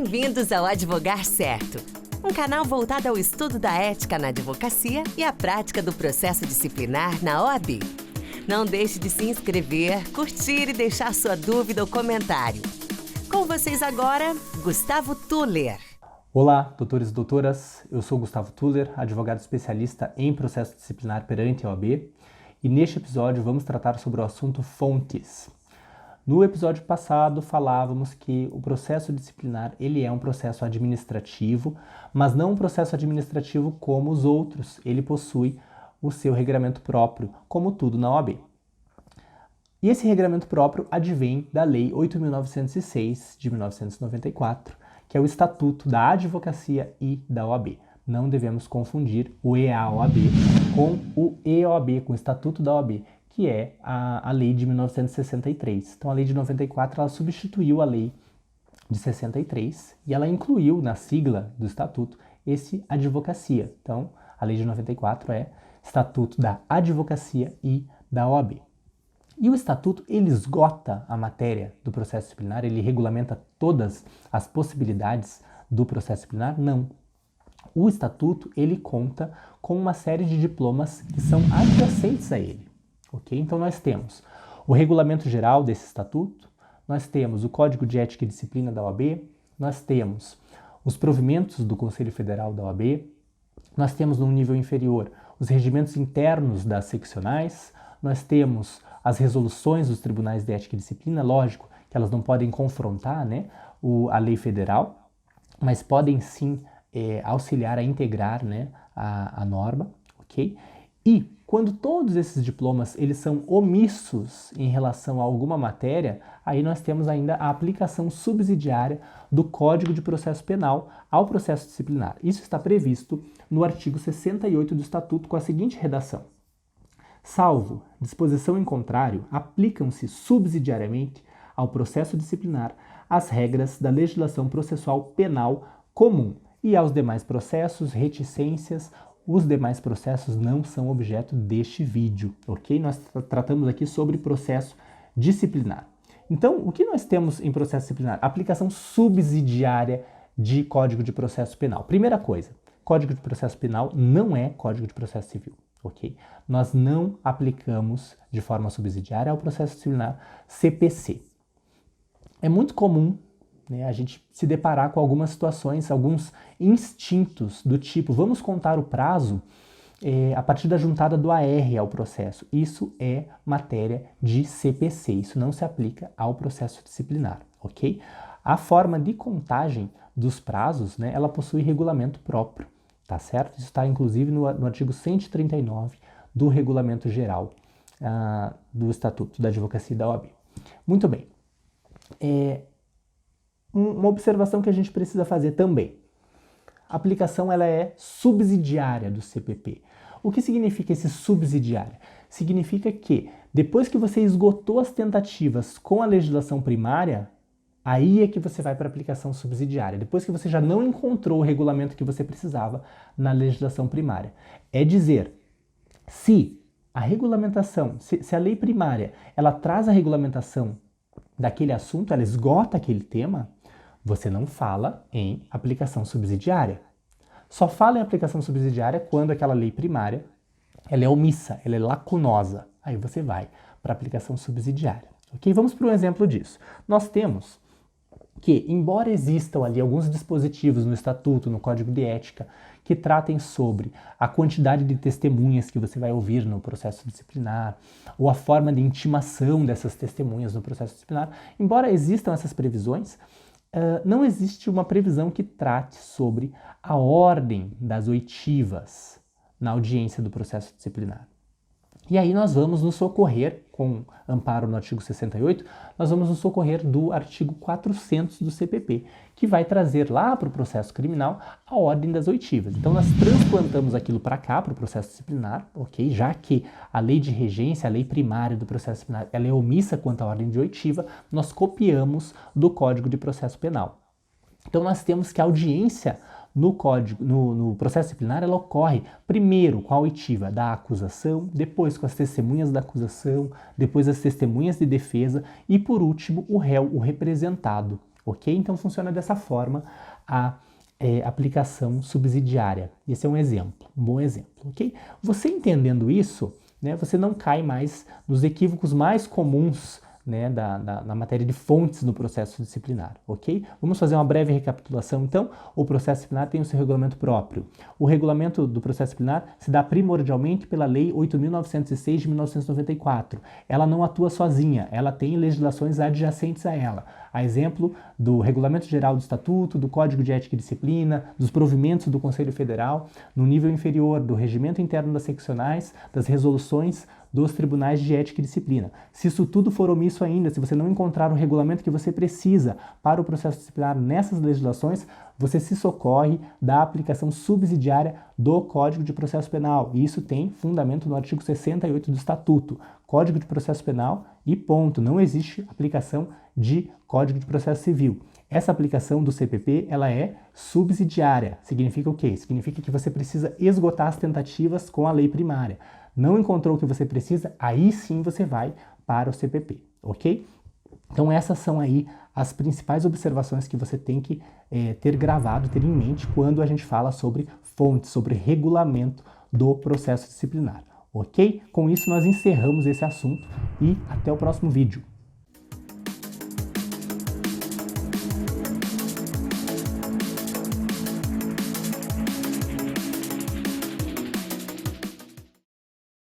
Bem-vindos ao Advogar Certo, um canal voltado ao estudo da ética na advocacia e à prática do processo disciplinar na OAB. Não deixe de se inscrever, curtir e deixar sua dúvida ou comentário. Com vocês agora, Gustavo Tuller. Olá, doutores e doutoras, eu sou Gustavo Tuller, advogado especialista em processo disciplinar perante a OAB, e neste episódio vamos tratar sobre o assunto fontes. No episódio passado falávamos que o processo disciplinar ele é um processo administrativo, mas não um processo administrativo como os outros, ele possui o seu regramento próprio, como tudo na OAB. E esse regramento próprio advém da Lei 8.906 de 1994, que é o Estatuto da Advocacia e da OAB. Não devemos confundir o EAOAB com o EOAB, com o Estatuto da OAB, que é a Lei de 1963. Então, a Lei de 94 ela substituiu a Lei de 63 e ela incluiu na sigla do Estatuto esse advocacia. Então, a Lei de 94 é Estatuto da Advocacia e da OAB. E o Estatuto, ele esgota a matéria do processo disciplinar? Ele regulamenta todas as possibilidades do processo disciplinar? Não. O Estatuto, ele conta com uma série de diplomas que são adjacentes a ele. Ok? Então, nós temos o regulamento geral desse Estatuto, nós temos o Código de Ética e Disciplina da OAB, nós temos os provimentos do Conselho Federal da OAB, nós temos, num nível inferior, os regimentos internos das seccionais, nós temos as resoluções dos tribunais de ética e disciplina, lógico que elas não podem confrontar, né, a lei federal, mas podem sim auxiliar a integrar, né, a norma, ok? E quando todos esses diplomas eles são omissos em relação a alguma matéria, aí nós temos ainda a aplicação subsidiária do Código de Processo Penal ao processo disciplinar. Isso está previsto no artigo 68 do Estatuto com a seguinte redação: salvo disposição em contrário, aplicam-se subsidiariamente ao processo disciplinar as regras da legislação processual penal comum e aos demais processos, reticências. Os demais processos não são objeto deste vídeo, ok? Nós tratamos aqui sobre processo disciplinar. Então, o que nós temos em processo disciplinar? Aplicação subsidiária de Código de Processo Penal. Primeira coisa, Código de Processo Penal não é Código de Processo Civil, ok? Nós não aplicamos de forma subsidiária ao processo disciplinar CPC. É muito comum, né, a gente se deparar com algumas situações, alguns instintos do tipo, vamos contar o prazo a partir da juntada do AR ao processo. Isso é matéria de CPC, isso não se aplica ao processo disciplinar, ok? A forma de contagem dos prazos, né, ela possui regulamento próprio, tá certo? Isso está inclusive no artigo 139 do Regulamento Geral do Estatuto da Advocacia e da OAB. Muito bem. Uma observação que a gente precisa fazer também. A aplicação ela é subsidiária do CPP. O que significa esse subsidiária? Significa que depois que você esgotou as tentativas com a legislação primária, aí é que você vai para a aplicação subsidiária. Depois que você já não encontrou o regulamento que você precisava na legislação primária. É dizer, se a regulamentação, se a lei primária, ela traz a regulamentação daquele assunto, ela esgota aquele tema, você não fala em aplicação subsidiária. Só fala em aplicação subsidiária quando aquela lei primária ela é omissa, ela é lacunosa. Aí você vai para a aplicação subsidiária. Ok? Vamos para um exemplo disso. Nós temos que, embora existam ali alguns dispositivos no Estatuto, no Código de Ética, que tratem sobre a quantidade de testemunhas que você vai ouvir no processo disciplinar, ou a forma de intimação dessas testemunhas no processo disciplinar, embora existam essas previsões, não existe uma previsão que trate sobre a ordem das oitivas na audiência do processo disciplinar. E aí nós vamos nos socorrer, com amparo no artigo 68, nós vamos nos socorrer do artigo 400 do CPP, que vai trazer lá para o processo criminal a ordem das oitivas. Então nós transplantamos aquilo para cá, para o processo disciplinar, ok? Já que a lei de regência, a lei primária do processo disciplinar, ela é omissa quanto à ordem de oitiva, nós copiamos do Código de Processo Penal. Então nós temos que a audiência no processo disciplinar, ela ocorre primeiro com a oitiva da acusação, depois com as testemunhas da acusação, depois as testemunhas de defesa e, por último, o réu, o representado, ok? Então funciona dessa forma a aplicação subsidiária. Esse é um exemplo, um bom exemplo, ok? Você entendendo isso, né, você não cai mais nos equívocos mais comuns, né, na matéria de fontes no processo disciplinar, ok? Vamos fazer uma breve recapitulação, então. O processo disciplinar tem o seu regulamento próprio. O regulamento do processo disciplinar se dá primordialmente pela Lei 8.906 de 1994. Ela não atua sozinha, ela tem legislações adjacentes a ela. A exemplo do Regulamento Geral do Estatuto, do Código de Ética e Disciplina, dos provimentos do Conselho Federal, no nível inferior, do regimento interno das seccionais, das resoluções dos tribunais de ética e disciplina. Se isso tudo for omisso ainda, se você não encontrar o regulamento que você precisa para o processo disciplinar nessas legislações, você se socorre da aplicação subsidiária do Código de Processo Penal. E isso tem fundamento no artigo 68 do Estatuto. Código de Processo Penal e ponto. Não existe aplicação de Código de Processo Civil. Essa aplicação do CPP, ela é subsidiária. Significa o quê? Significa que você precisa esgotar as tentativas com a lei primária. Não encontrou o que você precisa, aí sim você vai para o CPP, ok? Então essas são aí as principais observações que você tem que ter gravado, ter em mente quando a gente fala sobre fontes, sobre regulamento do processo disciplinar, ok? Com isso nós encerramos esse assunto e até o próximo vídeo.